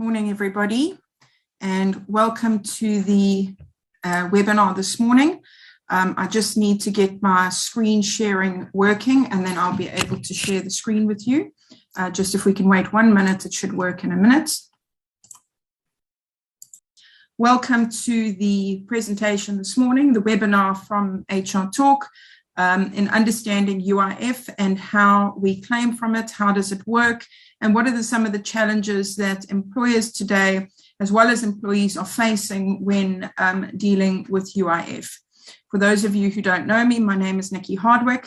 Morning, everybody, and welcome to the webinar this morning. I just need to get my screen sharing working, and then I'll be able to share the screen with you. Just if we can wait 1 minute, it should work in a minute. Welcome to the presentation this morning, the webinar from HR Talk, in understanding UIF and how we claim from it, how does it work, and what are some of the challenges that employers today, as well as employees, are facing when dealing with UIF. For those of you who don't know me, my name is Nikki Hardwick.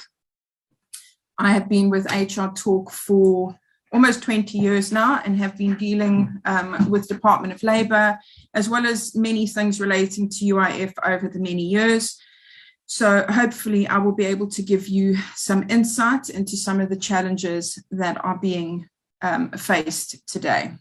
I have been with HR Talk for almost 20 years now and have been dealing with Department of Labour, as well as many things relating to UIF over the many years. So hopefully I will be able to give you some insight into some of the challenges that are being faced today.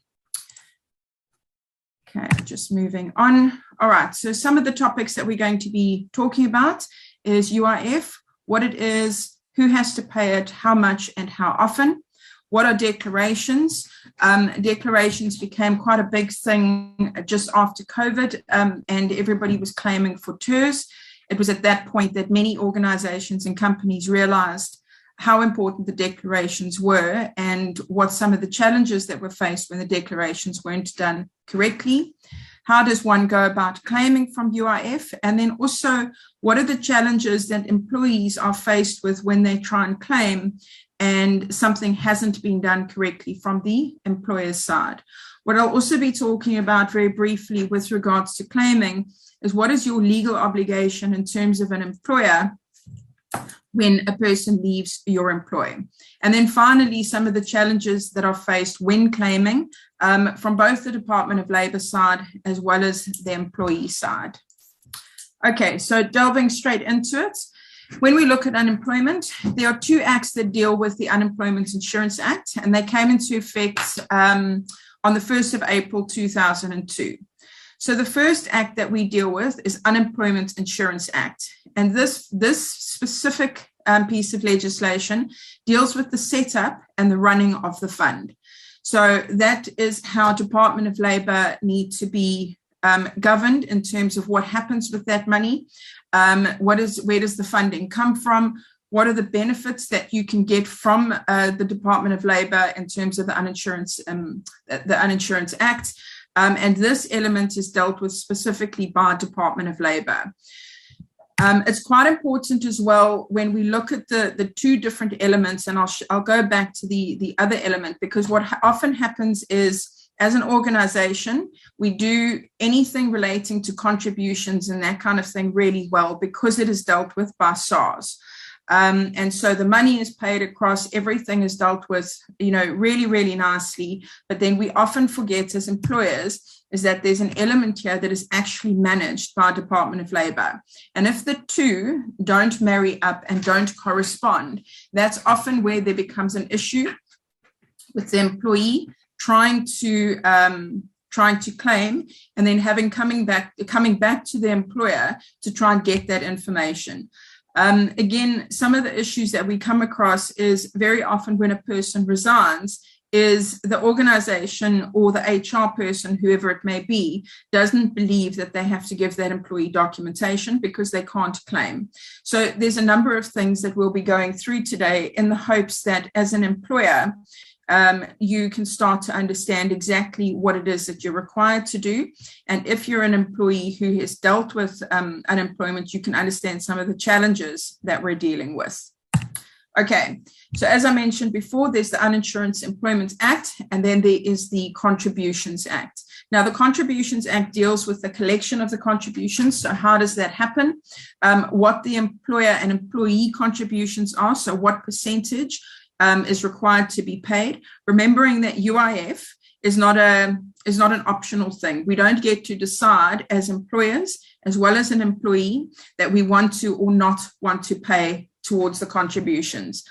Okay, just moving on. All right, so some of the topics that we're going to be talking about is UIF, what it is, who has to pay it, how much and how often. What are declarations? Declarations became quite a big thing just after COVID, and everybody was claiming for TERS. It was at that point that many organizations and companies realized how important the declarations were and what some of the challenges that were faced when the declarations weren't done correctly. How does one go about claiming from UIF? And then also, what are the challenges that employees are faced with when they try and claim and something hasn't been done correctly from the employer's side? What I'll also be talking about very briefly with regards to claiming is what is your legal obligation in terms of an employer when a person leaves your employ. And then finally, some of the challenges that are faced when claiming from both the Department of Labour side as well as the employee side. Okay, so delving straight into it. When we look at unemployment, there are two acts that deal with the Unemployment Insurance Act, and they came into effect on the 1st of April 2002. So the first act that we deal with is Unemployment Insurance Act. And this specific piece of legislation deals with the setup and the running of the fund. So that is how Department of Labour need to be governed in terms of what happens with that money. Where does the funding come from? What are the benefits that you can get from the Department of Labour in terms of the Uninsurance Act? And this element is dealt with specifically by Department of Labour. It's quite important as well when we look at the two different elements, and I'll go back to the other element, because what often happens is, as an organization, we do anything relating to contributions and that kind of thing really well because it is dealt with by SARS. And so the money is paid across, everything is dealt with, really, really nicely. But then we often forget as employers is that there's an element here that is actually managed by Department of Labour. And if the two don't marry up and don't correspond, that's often where there becomes an issue with the employee trying to claim and then coming back to the employer to try and get that information. Again, some of the issues that we come across is very often when a person resigns is the organization or the HR person, whoever it may be, doesn't believe that they have to give that employee documentation because they can't claim. So there's a number of things that we'll be going through today in the hopes that as an employer, you can start to understand exactly what it is that you're required to do. And if you're an employee who has dealt with unemployment, you can understand some of the challenges that we're dealing with. Okay, so as I mentioned before, there's the Uninsurance Employment Act, and then there is the Contributions Act. Now, the Contributions Act deals with the collection of the contributions. So how does that happen? What the employer and employee contributions are, so what percentage is required to be paid, remembering that UIF is not an optional thing. We don't get to decide as employers, as well as an employee, that we want to or not want to pay towards the contributions.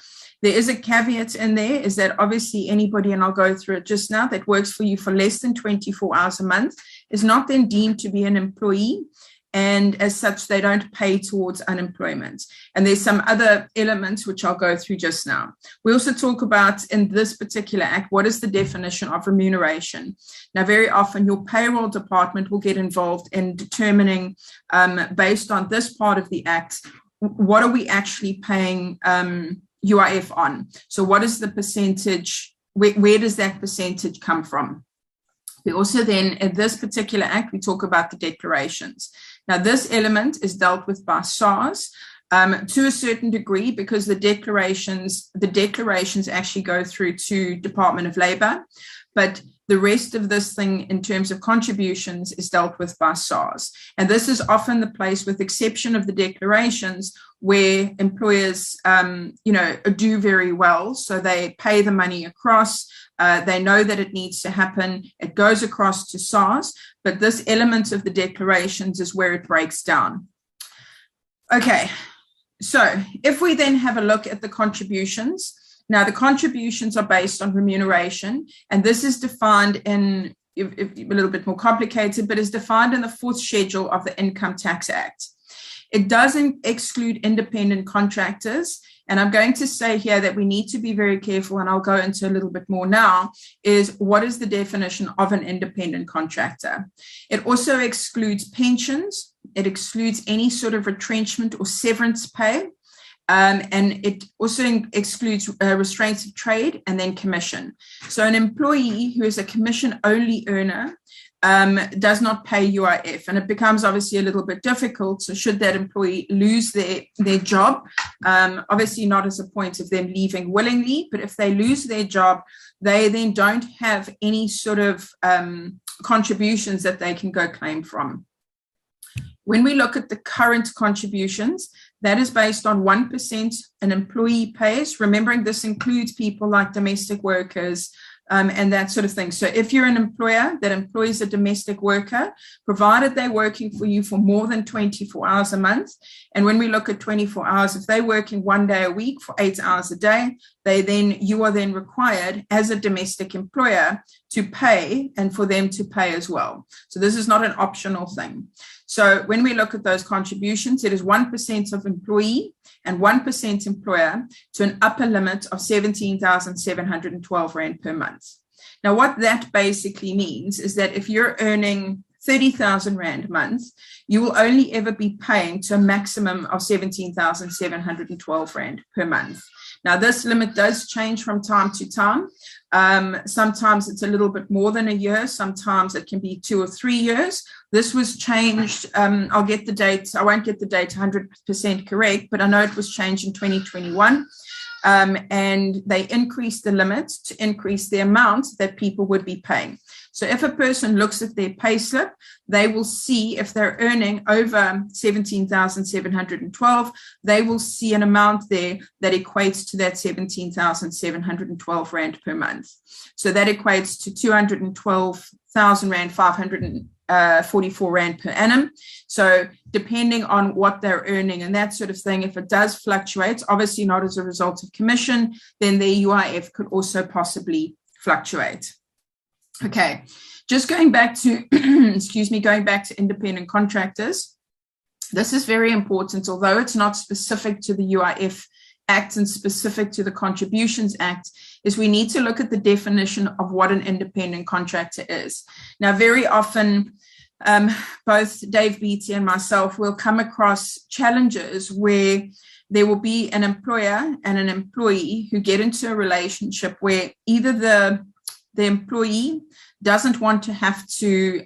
There is a caveat in there, is that obviously anybody, and I'll go through it just now, that works for you for less than 24 hours a month is not then deemed to be an employee. and as such, they don't pay towards unemployment. And there's some other elements which I'll go through just now. We also talk about, in this particular act, what is the definition of remuneration? Now, very often your payroll department will get involved in determining, based on this part of the act, what are we actually paying UIF on? So what is the percentage, where does that percentage come from? We also then, in this particular act, we talk about the declarations. Now, this element is dealt with by SARS to a certain degree, because the declarations actually go through to Department of Labor, but the rest of this thing in terms of contributions is dealt with by SARS. And this is often the place, with exception of the declarations, where employers, do very well. So they pay the money across. They know that it needs to happen. It goes across to SARS, but this element of the declarations is where it breaks down. Okay, so if we then have a look at the contributions, now the contributions are based on remuneration, and this is defined in, a little bit more complicated, but is defined in the 4th schedule of the Income Tax Act. It doesn't exclude independent contractors. And I'm going to say here that we need to be very careful, and I'll go into a little bit more now, is what is the definition of an independent contractor? It also excludes pensions. It excludes any sort of retrenchment or severance pay. And it also excludes restraints of trade and then commission. So an employee who is a commission-only earner does not pay UIF, and it becomes obviously a little bit difficult. So should that employee lose their job, obviously not as a point of them leaving willingly, but if they lose their job, they then don't have any sort of contributions that they can go claim from. When we look at the current contributions, that is based on 1% an employee pays, remembering this includes people like domestic workers, and that sort of thing. So if you're an employer that employs a domestic worker, provided they're working for you for more than 24 hours a month, and when we look at 24 hours, if they're working 1 day a week for 8 hours a day, you are then required as a domestic employer to pay, and for them to pay as well. So this is not an optional thing. So when we look at those contributions, it is 1% of employee and 1% employer to an upper limit of 17,712 Rand per month. Now, what that basically means is that if you're earning 30,000 Rand a month, you will only ever be paying to a maximum of 17,712 Rand per month. Now, this limit does change from time to time. Sometimes it's a little bit more than a year. Sometimes it can be 2 or 3 years. This was changed. I'll get the date. I won't get the date 100% correct, but I know it was changed in 2021. And they increased the limit to increase the amount that people would be paying. So if a person looks at their payslip, they will see if they're earning over 17,712, they will see an amount there that equates to that 17,712 Rand per month. So that equates to 212,000 Rand, 544 Rand per annum. So depending on what they're earning and that sort of thing, if it does fluctuate, obviously not as a result of commission, then their UIF could also possibly fluctuate. Okay, just going back to, going back to independent contractors. This is very important, although it's not specific to the UIF Act and specific to the Contributions Act, is we need to look at the definition of what an independent contractor is. Now, very often, both Dave Beattie and myself will come across challenges where there will be an employer and an employee who get into a relationship where either the employee doesn't want to have to,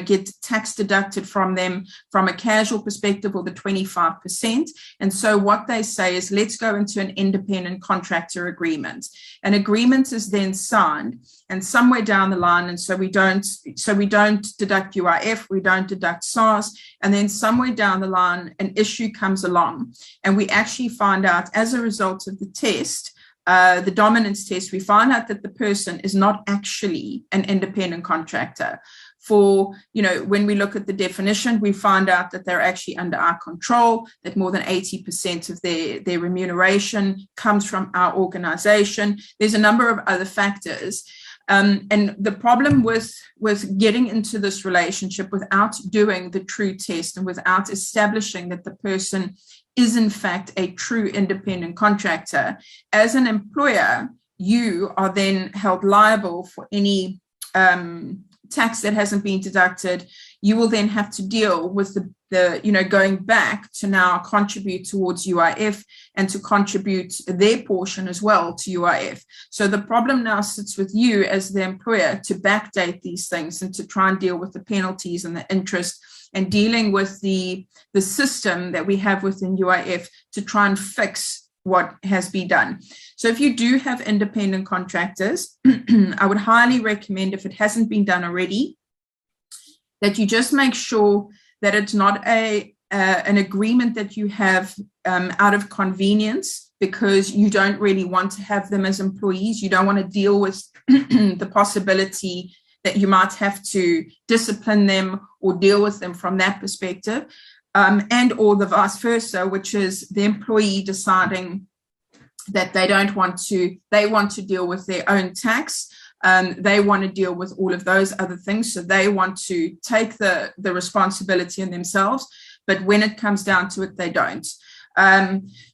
get tax deducted from them from a casual perspective or the 25%. And so what they say is, let's go into an independent contractor agreement. An agreement is then signed, and somewhere down the line, and so we don't deduct UIF, we don't deduct SARS, and then somewhere down the line, an issue comes along, and we actually find out as a result of the test, the dominance test, we find out that the person is not actually an independent contractor. When we look at the definition, we find out that they're actually under our control, that more than 80% of their remuneration comes from our organization. There's a number of other factors. And the problem with getting into this relationship without doing the true test and without establishing that the person is in fact a true independent contractor, as an employer, you are then held liable for any tax that hasn't been deducted. You will then have to deal with the going back to now contribute towards UIF and to contribute their portion as well to UIF. So the problem now sits with you as the employer to backdate these things and to try and deal with the penalties and the interest and dealing with the system that we have within UIF to try and fix what has been done. So if you do have independent contractors, I would highly recommend, if it hasn't been done already, that you just make sure that it's not an agreement that you have out of convenience because you don't really want to have them as employees. You don't want to deal with the possibility that you might have to discipline them or deal with them from that perspective, and or the vice versa, which is the employee deciding that they want to deal with their own tax. They want to deal with all of those other things. So they want to take the responsibility on themselves. But when it comes down to it, they don't.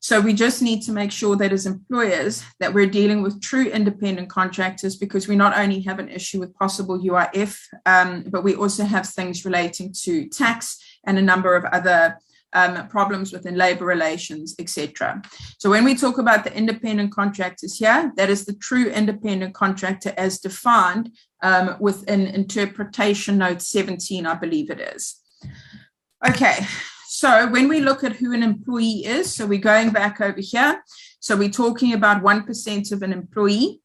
So we just need to make sure that as employers that we're dealing with true independent contractors, because we not only have an issue with possible UIF, but we also have things relating to tax and a number of other problems within labor relations, etc. So when we talk about the independent contractors here, that is the true independent contractor as defined within Interpretation Note 17, I believe it is. Okay, so when we look at who an employee is, so we're going back over here. So we're talking about 1% of an employee.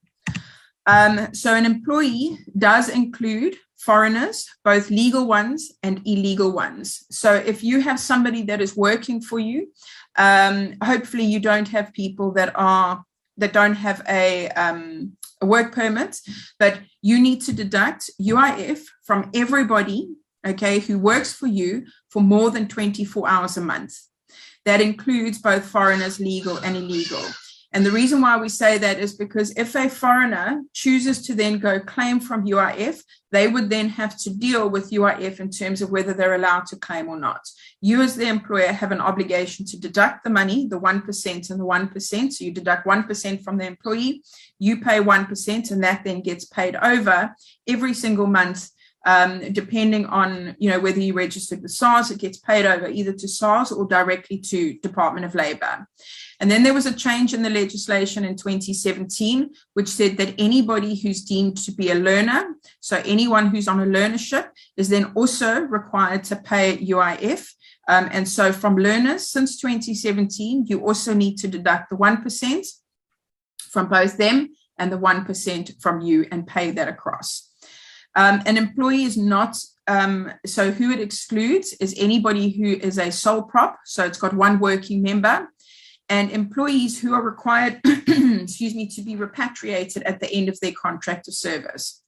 So an employee does include foreigners, both legal ones and illegal ones. So if you have somebody that is working for you, hopefully you don't have people that don't have a work permit, but you need to deduct UIF from everybody, okay, who works for you for more than 24 hours a month. That includes both foreigners, legal and illegal. And the reason why we say that is because if a foreigner chooses to then go claim from UIF, they would then have to deal with UIF in terms of whether they're allowed to claim or not. You as the employer have an obligation to deduct the money, the 1% and the 1%. So you deduct 1% from the employee, you pay 1%, and that then gets paid over every single month. Depending on, whether you registered with SARS, it gets paid over either to SARS or directly to Department of Labor. And then there was a change in the legislation in 2017, which said that anybody who's deemed to be a learner, so anyone who's on a learnership, is then also required to pay UIF. And so from learners since 2017, you also need to deduct the 1% from both them and the 1% from you and pay that across. An employee is not, so who it excludes is anybody who is a sole prop, so it's got one working member, and employees who are required, to be repatriated at the end of their contract of service.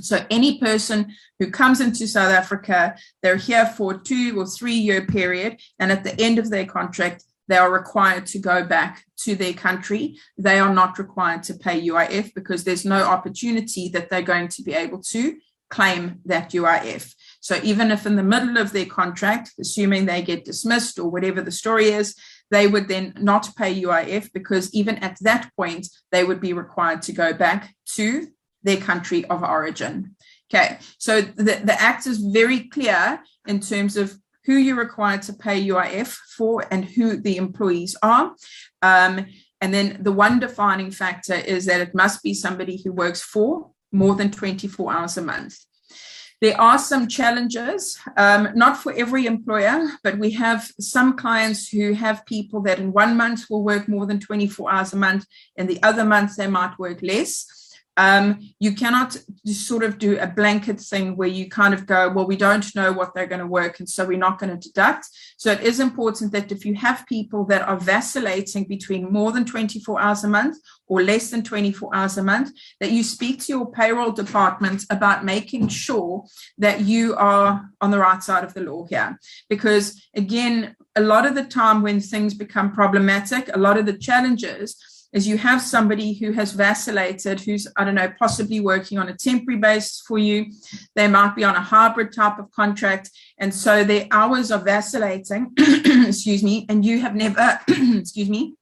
So any person who comes into South Africa, they're here for a 2 or 3 year period, and at the end of their contract, they are required to go back to their country. They are not required to pay UIF because there's no opportunity that they're going to be able to claim that UIF. So even if in the middle of their contract, assuming they get dismissed or whatever the story is, they would then not pay UIF because even at that point, they would be required to go back to their country of origin. Okay, so the Act is very clear in terms of who you're required to pay UIF for and who the employees are. And then the one defining factor is that it must be somebody who works for more than 24 hours a month. There are some challenges, not for every employer, but we have some clients who have people that in 1 month will work more than 24 hours a month, and the other month they might work less. You cannot just sort of do a blanket thing where you kind of go, well, we don't know what they're going to work, and so we're not going to deduct. So it is important that if you have people that are vacillating between more than 24 hours a month or less than 24 hours a month, that you speak to your payroll department about making sure that you are on the right side of the law here. Because again, a lot of the time when things become problematic, a lot of the challenges is you have somebody who has vacillated, who's, I don't know, possibly working on a temporary basis for you. They might be on a hybrid type of contract. And so their hours are vacillating, excuse me, and you have never, excuse me,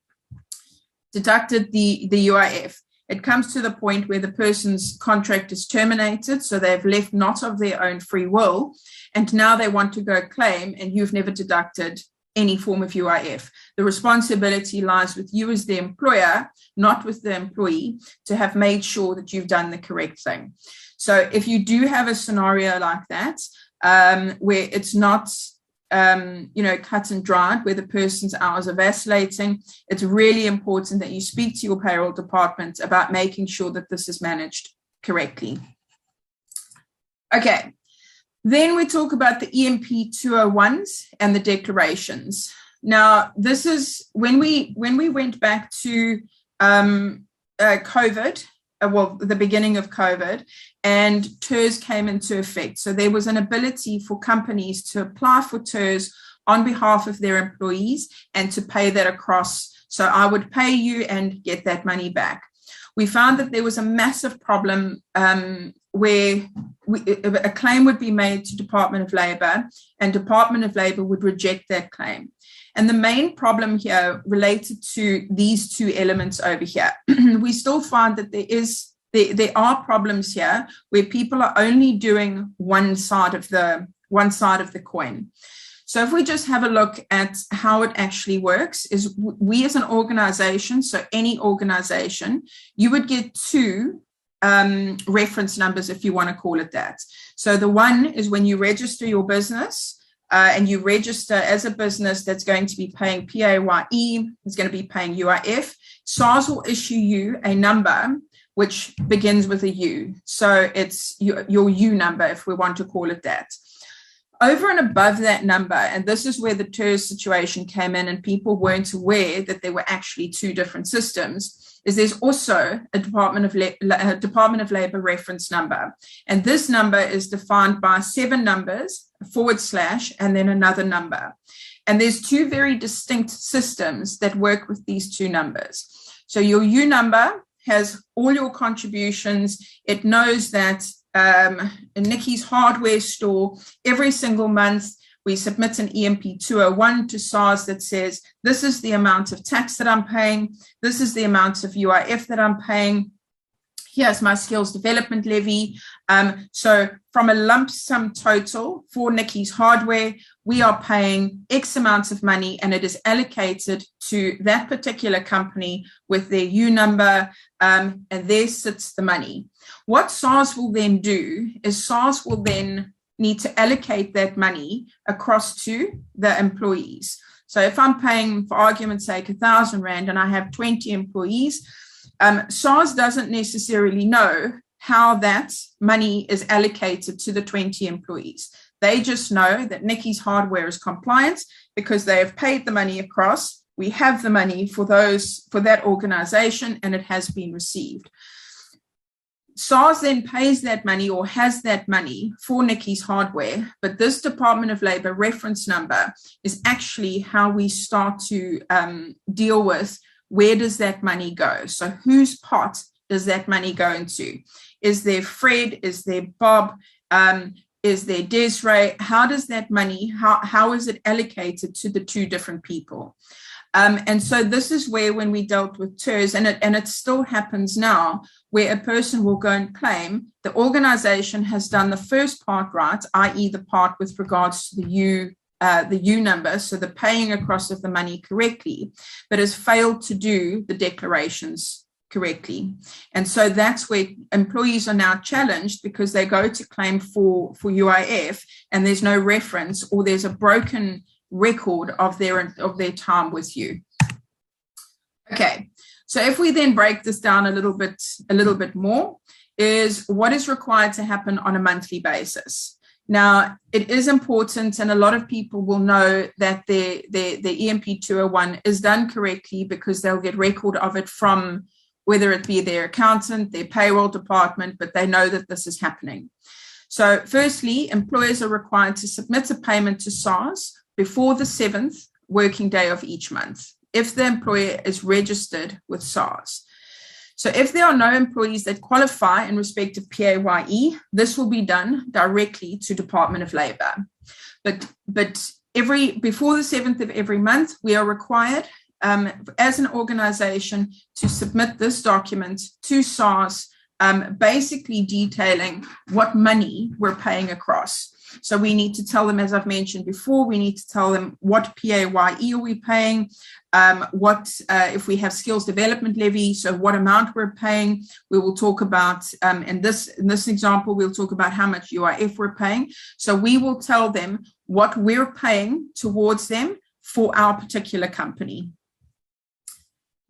deducted the UIF. It comes to the point where the person's contract is terminated, so they've left not of their own free will, and now they want to go claim, and you've never deducted any form of UIF. The responsibility lies with you as the employer, not with the employee, to have made sure that you've done the correct thing. So if you do have a scenario like that, where it's not cut and dried, where the person's hours are vacillating, it's really important that you speak to your payroll department about making sure that this is managed correctly. Okay, then we talk about the EMP 201s and the declarations. Now, this is when we went back to COVID, the beginning of COVID, and TERS came into effect. So there was an ability for companies to apply for TERS on behalf of their employees and to pay that across. So I would pay you and get that money back. We found that there was a massive problem where a claim would be made to Department of Labour, and Department of Labour would reject that claim. And the main problem here related to these two elements over here. We still find that there are problems here where people are only doing one side of the coin. So if we just have a look at how it actually works, is we as an organization, so any organization, you would get two reference numbers, if you want to call it that. So the one is when you register your business, and you register as a business that's going to be paying PAYE, is going to be paying UIF, SARS will issue you a number which begins with a U. So it's your U number, if we want to call it that. Over and above that number, and this is where the TERS situation came in and people weren't aware that there were actually two different systems, is there's also a Department of Labour reference number. And this number is defined by 7 numbers, / and then another number. And there's two very distinct systems that work with these two numbers. So your U number has all your contributions. It knows that in Nikki's hardware store, every single month, we submit an EMP 201 to SARS that says, this is the amount of tax that I'm paying. This is the amount of UIF that I'm paying. Here's my skills development levy. So from a lump sum total for Nikki's hardware, we are paying X amount of money, and it is allocated to that particular company with their U number, and there sits the money. What SARS will then do is SARS will then need to allocate that money across to the employees. So if I'm paying, for argument's sake, R1,000 and I have 20 employees, SARS doesn't necessarily know how that money is allocated to the 20 employees. They just know that Nikki's hardware is compliant because they have paid the money across. We have the money for that organization, and it has been received. SARS then pays that money or has that money for Nikki's hardware, but this Department of Labour reference number is actually how we start to deal with where does that money go. So whose pot does that money go into? Is there Fred? Is there Bob? Is there Desiree? How does that money, how is it allocated to the two different people? And so this is where, when we dealt with TERS, and it still happens now, where a person will go and claim the organization has done the first part right, i.e. the part with regards to the U number, so the paying across of the money correctly, but has failed to do the declarations correctly. And so that's where employees are now challenged, because they go to claim for UIF and there's no reference, or there's a broken record of their time with you. Okay, so if we then break this down a little bit more, is what is required to happen on a monthly basis. Now, it is important, and a lot of people will know that their EMP 201 is done correctly because they'll get record of it from whether it be their accountant, their payroll department, but they know that this is happening. So firstly, employers are required to submit a payment to SARS before the 7th working day of each month. if the employer is registered with SARS. So if there are no employees that qualify in respect of PAYE, this will be done directly to Department of Labour. But before the 7th of every month, we are required as an organization to submit this document to SARS, basically detailing what money we're paying across. So we need to tell them, as I've mentioned before, we need to tell them what PAYE are we paying, if we have skills development levy, so what amount we're paying. We will talk about, in this example, we'll talk about how much UIF we're paying. So we will tell them what we're paying towards them for our particular company.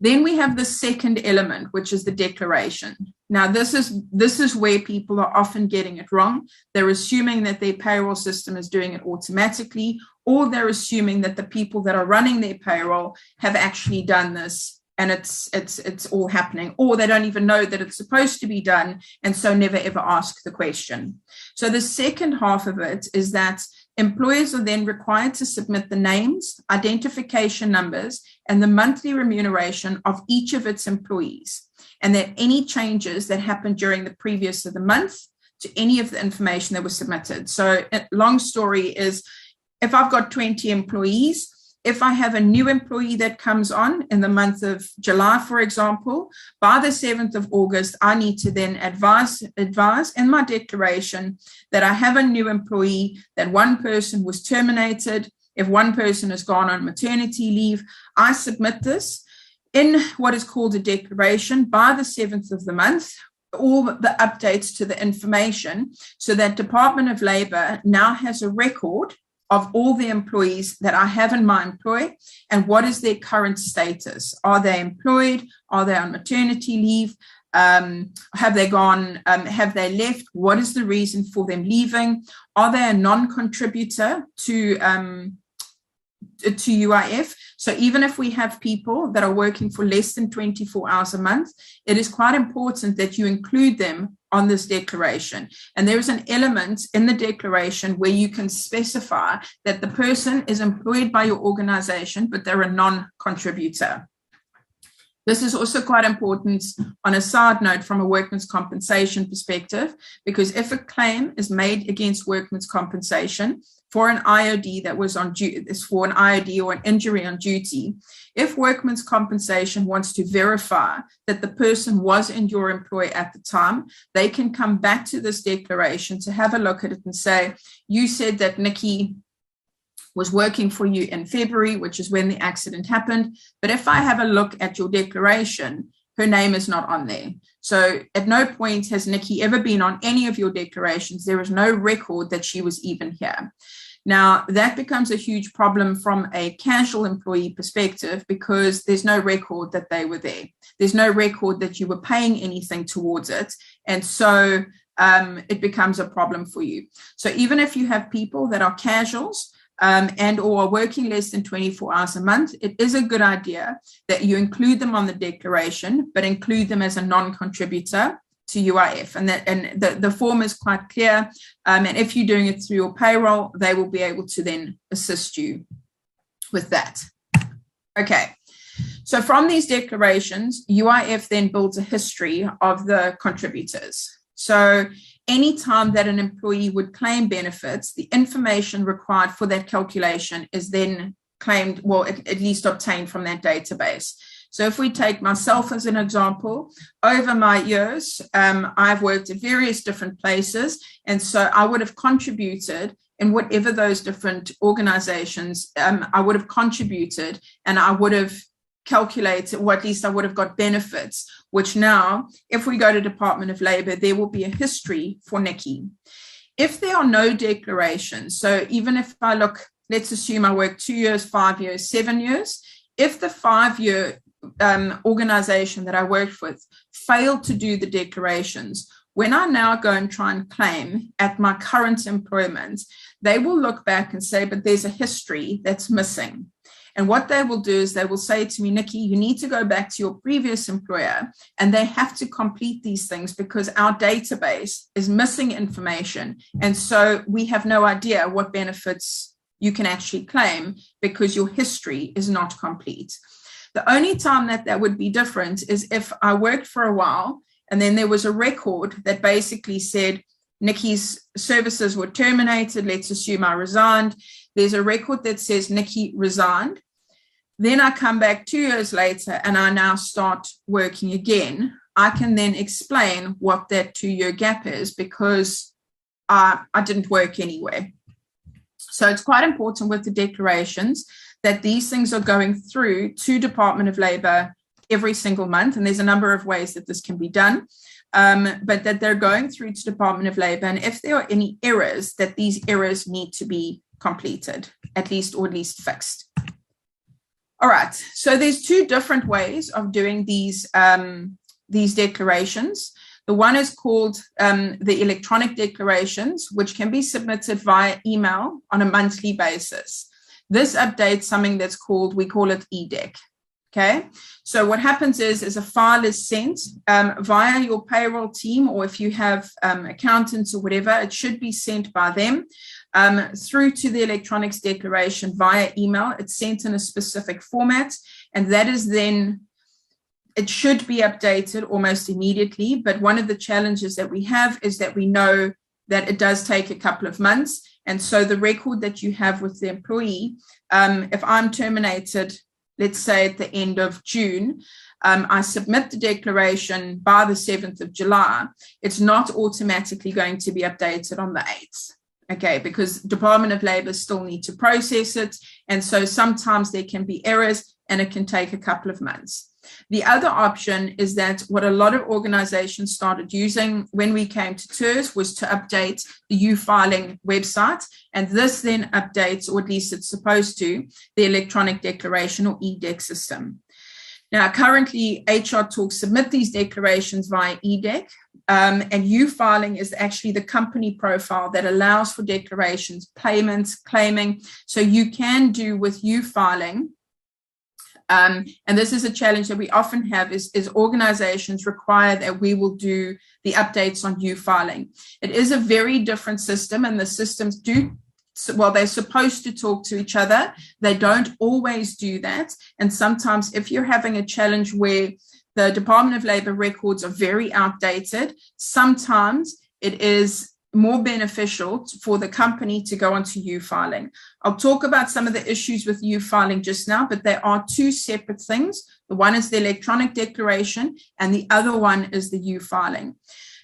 Then we have the second element, which is the declaration. Now, this is where people are often getting it wrong. They're assuming that their payroll system is doing it automatically, or they're assuming that the people that are running their payroll have actually done this and it's all happening, or they don't even know that it's supposed to be done, and so never ever ask the question. So the second half of it is that employers are then required to submit the names, identification numbers, and the monthly remuneration of each of its employees, and that any changes that happened during the previous of the month to any of the information that was submitted. So long story is, if I've got 20 employees, if I have a new employee that comes on in the month of July, for example, by the 7th of August, I need to then advise in my declaration that I have a new employee, that one person was terminated. If one person has gone on maternity leave, I submit this in what is called a declaration by the 7th of the month, all the updates to the information, so that Department of Labour now has a record of all the employees that I have in my employ and what is their current status. Are they employed? Are they on maternity leave? Have they gone? Have they left? What is the reason for them leaving? Are they a non-contributor to UIF? So even if we have people that are working for less than 24 hours a month, it is quite important that you include them on this declaration. And there is an element in the declaration where you can specify that the person is employed by your organization, but they're a non-contributor. This is also quite important on a side note from a workman's compensation perspective, because if a claim is made against workman's compensation for an IOD that was on duty, for an IOD or an injury on duty, if workman's compensation wants to verify that the person was in your employ at the time, they can come back to this declaration to have a look at it and say, you said that Nikki was working for you in February, which is when the accident happened. But if I have a look at your declaration, her name is not on there. So at no point has Nikki ever been on any of your declarations. There is no record that she was even here. Now, that becomes a huge problem from a casual employee perspective, because there's no record that they were there. There's no record that you were paying anything towards it. And so it becomes a problem for you. So even if you have people that are casuals, and or are working less than 24 hours a month, it is a good idea that you include them on the declaration, but include them as a non-contributor to UIF. And the form is quite clear. And if you're doing it through your payroll, they will be able to then assist you with that. Okay. So from these declarations, UIF then builds a history of the contributors. So anytime that an employee would claim benefits, the information required for that calculation is then claimed, well, at least obtained from that database. So if we take myself as an example, over my years, I've worked at various different places. And so I would have contributed in whatever those different organizations, I would have contributed, and I would have calculated, or at least I would have got benefits, which now, if we go to Department of Labour, there will be a history for Nikki. If there are no declarations, so even if I look, let's assume I work 2 years, 5 years, 7 years, if the 5-year organization that I worked with failed to do the declarations, when I now go and try and claim at my current employment, they will look back and say, but there's a history that's missing. And what they will do is they will say to me, Nikki, you need to go back to your previous employer, and they have to complete these things because our database is missing information. And so we have no idea what benefits you can actually claim because your history is not complete. The only time that would be different is if I worked for a while and then there was a record that basically said Nikki's services were terminated. Let's assume I resigned. There's a record that says Nikki resigned. Then I come back 2 years later and I now start working again. I can then explain what that 2-year gap is because I didn't work anywhere. So it's quite important with the declarations that these things are going through to Department of Labour every single month. And there's a number of ways that this can be done, but that they're going through to Department of Labour. And if there are any errors, that these errors need to be completed, at least fixed. All right. So there's 2 different ways of doing these declarations. The one is called the electronic declarations, which can be submitted via email on a monthly basis. This updates something that's called, we call it EDEC. Okay, so what happens is a file is sent via your payroll team, or if you have accountants or whatever, it should be sent by them through to the electronics declaration via email. It's sent in a specific format, and that is then, it should be updated almost immediately. But one of the challenges that we have is that we know that it does take a couple of months. And so the record that you have with the employee, if I'm terminated, let's say at the end of June, I submit the declaration by the 7th of July, it's not automatically going to be updated on the 8th. Okay, because Department of Labour still need to process it. And so sometimes there can be errors and it can take a couple of months. The other option is that what a lot of organizations started using when we came to TERS was to update the U-filing website. And this then updates, or at least it's supposed to, the electronic declaration or EDEC system. Now, currently, HR Talks submit these declarations via EDEC, and U-filing is actually the company profile that allows for declarations, payments, claiming. So you can do with U-filing. And this is a challenge that we often have is organizations require that we will do the updates on U-filing. It is a very different system, and the systems they're supposed to talk to each other. They don't always do that. And sometimes if you're having a challenge where the Department of Labour records are very outdated, sometimes it is more beneficial for the company to go onto U-filing. I'll talk about some of the issues with U-filing just now, but there are 2 separate things. The one is the electronic declaration, and the other one is the U-filing.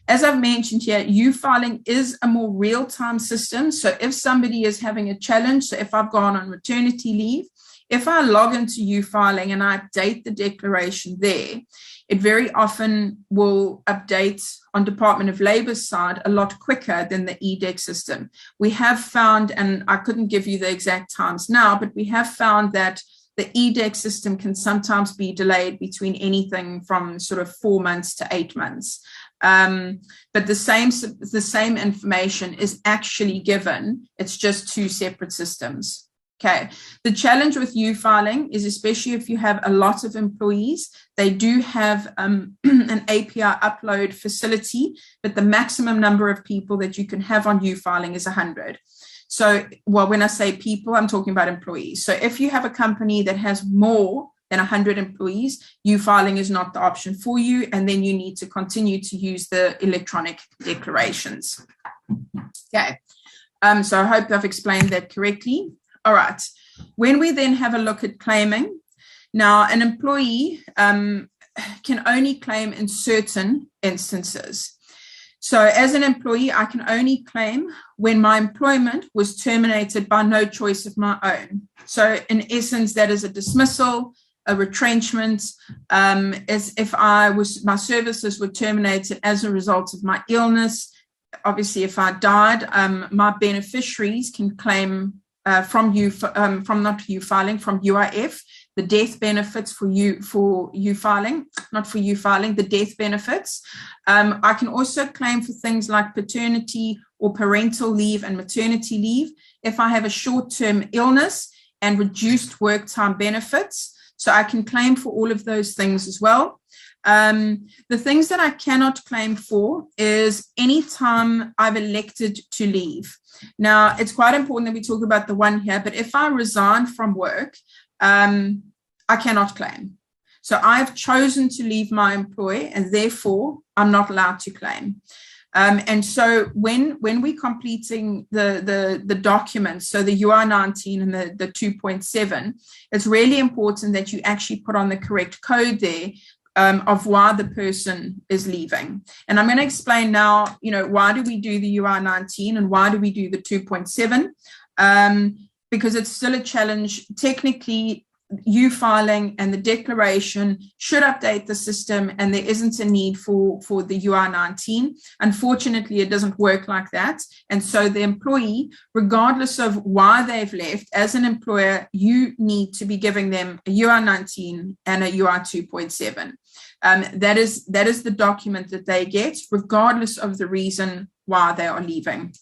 As I've mentioned here, U-filing is a more real-time system. So if somebody is having a challenge, so if I've gone on maternity leave, if I log into U-filing and I update the declaration there, it very often will update on Department of Labour's side a lot quicker than the EDEC system. We have found, and I couldn't give you the exact times now, but we have found that the EDEC system can sometimes be delayed between anything from sort of 4 months to 8 months. But the same information is actually given. It's just 2 separate systems. Okay. The challenge with U-filing is, especially if you have a lot of employees, they do have an API upload facility, but the maximum number of people that you can have on U-filing is 100. So, when I say people, I'm talking about employees. So if you have a company that has more than 100 employees, U-filing is not the option for you, and then you need to continue to use the electronic declarations. Okay. So I hope I've explained that correctly. All right. When we then have a look at claiming, now an employee can only claim in certain instances. So as an employee, I can only claim when my employment was terminated by no choice of my own. So in essence, that is a dismissal, a retrenchment, as if my services were terminated as a result of my illness. Obviously, if I died, my beneficiaries can claim from UIF, the death benefits for U-filing, not for U-filing, the death benefits. I can also claim for things like paternity or parental leave and maternity leave if I have a short-term illness and reduced work time benefits. So I can claim for all of those things as well. The things that I cannot claim for is any time I've elected to leave. Now, it's quite important that we talk about the one here, but if I resign from work, I cannot claim. So I've chosen to leave my employer, and therefore I'm not allowed to claim. And so when we're completing the documents, so the UR19 and the 2.7, it's really important that you actually put on the correct code there of why the person is leaving. And I'm going to explain now, why do we do the UR19 and why do we do the 2.7? Because it's still a challenge. Technically, filing and the declaration should update the system, and there isn't a need for the UR19. Unfortunately, it doesn't work like that. And so the employee, regardless of why they've left, as an employer, you need to be giving them a UR19 and a UR 2.7. That is the document that they get, regardless of the reason why they are leaving.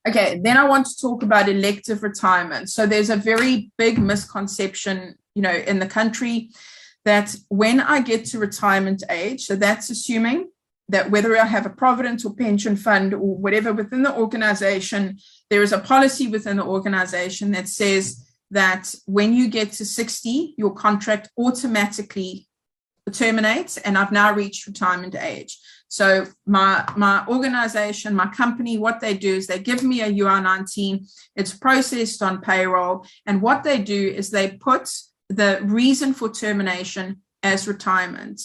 Okay, then I want to talk about elective retirement. So there's a very big misconception, in the country that when I get to retirement age, so that's assuming that whether I have a provident or pension fund or whatever within the organization, there is a policy within the organization that says that when you get to 60, your contract automatically terminates, and I've now reached retirement age. So my organization, my company, what they do is they give me a UR19, it's processed on payroll, and what they do is they put the reason for termination as retirement.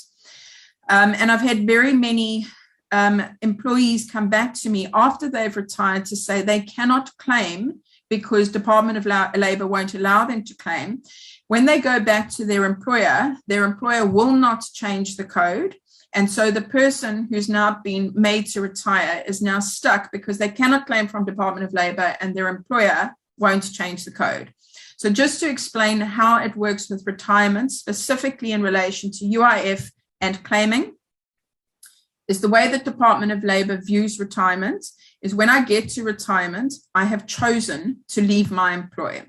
And I've had very many employees come back to me after they've retired to say they cannot claim because Department of Labor won't allow them to claim. When they go back to their employer will not change the code. And so the person who's now been made to retire is now stuck because they cannot claim from Department of Labor and their employer won't change the code. So just to explain how it works with retirement, specifically in relation to UIF and claiming, is the way that Department of Labor views retirement is when I get to retirement, I have chosen to leave my employer.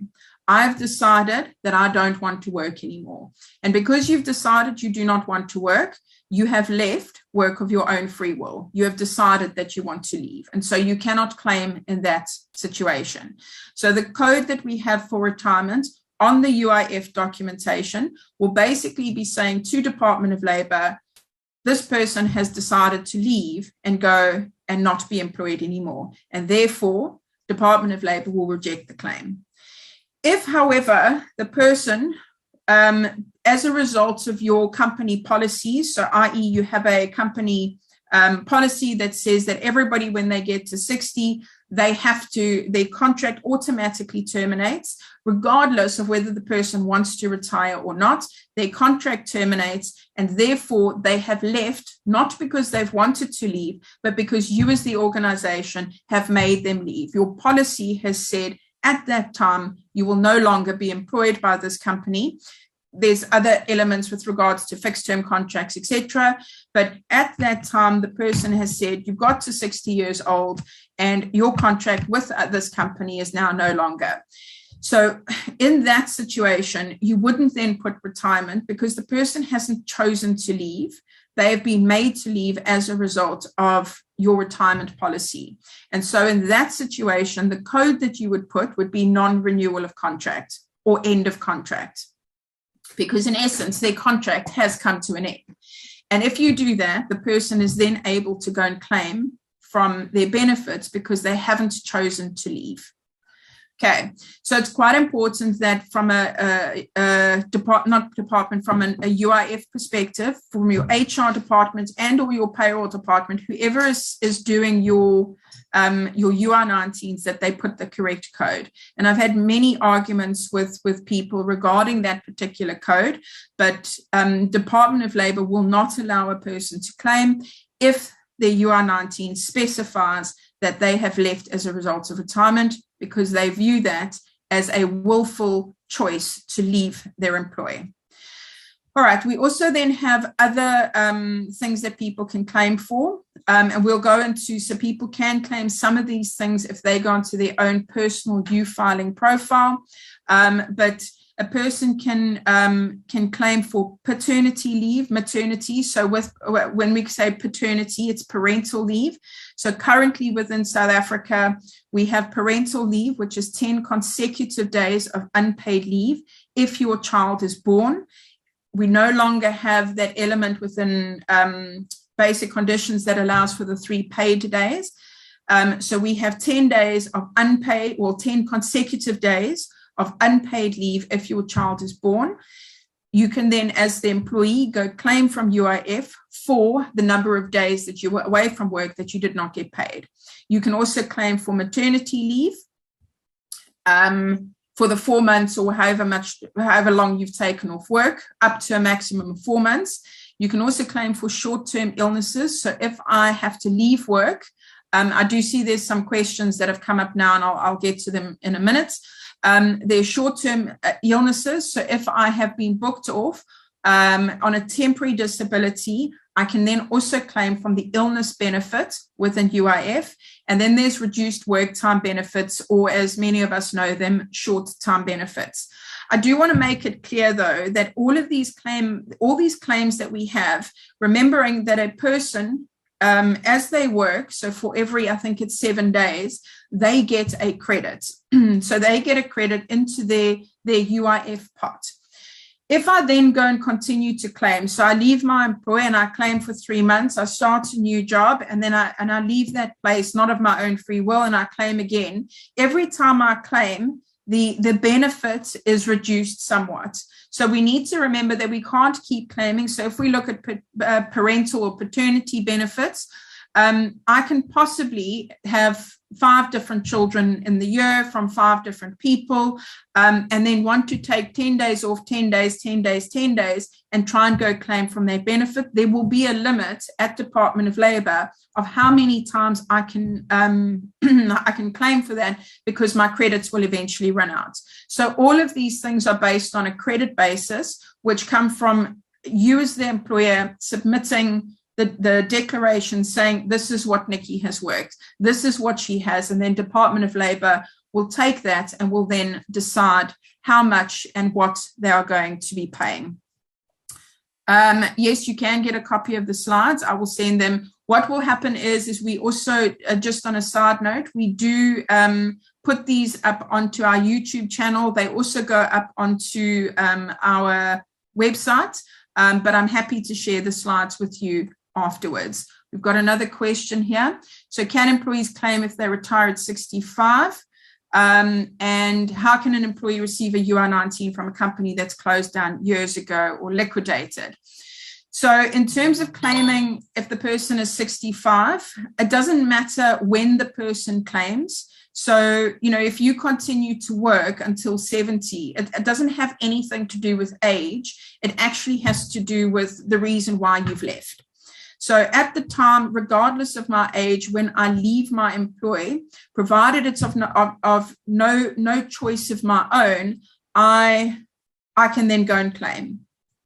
I've decided that I don't want to work anymore. And because you've decided you do not want to work, you have left work of your own free will. You have decided that you want to leave. And so you cannot claim in that situation. So the code that we have for retirement on the UIF documentation will basically be saying to Department of Labor, this person has decided to leave and go and not be employed anymore. And therefore, Department of Labor will reject the claim. If, however, the person, as a result of your company policies, so i.e. you have a company policy that says that everybody, when they get to 60, their contract automatically terminates, regardless of whether the person wants to retire or not. Their contract terminates, and therefore they have left, not because they've wanted to leave, but because you as the organization have made them leave. Your policy has said, at that time, you will no longer be employed by this company. There's other elements with regards to fixed term contracts, etc. But at that time, the person has said, you've got to 60 years old and your contract with this company is now no longer. So in that situation, you wouldn't then put retirement because the person hasn't chosen to leave. They have been made to leave as a result of your retirement policy. And so in that situation, the code that you would put would be non-renewal of contract or end of contract, because in essence, their contract has come to an end. And if you do that, the person is then able to go and claim from their benefits because they haven't chosen to leave. Okay, so it's quite important that from a UIF perspective, from your HR department and or your payroll department, whoever is doing your UR19s, that they put the correct code. And I've had many arguments with people regarding that particular code, but Department of Labor will not allow a person to claim if the UR19 specifies that they have left as a result of retirement, because they view that as a willful choice to leave their employer. All right, we also then have other things that people can claim for, and we'll go into, so people can claim some of these things if they go into their own personal filing profile, but a person can claim for paternity leave, maternity. So when we say paternity, it's parental leave. So currently within South Africa, we have parental leave, which is 10 consecutive days of unpaid leave if your child is born. we no longer have that element within basic conditions that allows for the 3 paid days. So we have 10 days of unpaid, or 10 consecutive days of unpaid leave if your child is born. You can then, as the employee, go claim from UIF for the number of days that you were away from work that you did not get paid. You can also claim for maternity leave for the 4 months or however long you've taken off work, up to a maximum of 4 months. You can also claim for short-term illnesses. So if I have to leave work, I do see there's some questions that have come up now, and I'll get to them in a minute. There's short-term illnesses. So if I have been booked off on a temporary disability, I can then also claim from the illness benefit within UIF. And then there's reduced work time benefits, or as many of us know them, short time benefits. I do want to make it clear, though, that all these claims that we have, remembering that a person, as they work, so for every, I think it's 7 days, they get a credit. So they get a credit into their UIF pot. If I then go and continue to claim, so I leave my employer and I claim for 3 months, I start a new job, and then I leave that place, not of my own free will, and I claim again. Every time I claim, the benefit is reduced somewhat. So we need to remember that we can't keep claiming. So if we look at parental or paternity benefits, I can possibly have 5 different children in the year from 5 different people, and then want to take 10 days off, 10 days, 10 days, 10 days, and try and go claim from their benefit. There will be a limit at Department of Labour of how many times I can I can claim for that, because my credits will eventually run out. So all of these things are based on a credit basis, which come from you as the employer submitting the declaration saying, this is what Nikki has worked, this is what she has, and then Department of Labour will take that and will then decide how much and what they are going to be paying. Yes, you can get a copy of the slides. I will send them. What will happen is we also, just on a side note, we do put these up onto our YouTube channel. They also go up onto our website, but I'm happy to share the slides with you afterwards. We've got another question here. So can employees claim if they retire at 65? And how can an employee receive a UI-19 from a company that's closed down years ago or liquidated? So in terms of claiming, if the person is 65, it doesn't matter when the person claims. So, if you continue to work until 70, it doesn't have anything to do with age. It actually has to do with the reason why you've left. So at the time, regardless of my age, when I leave my employ, provided it's of no choice of my own, I can then go and claim.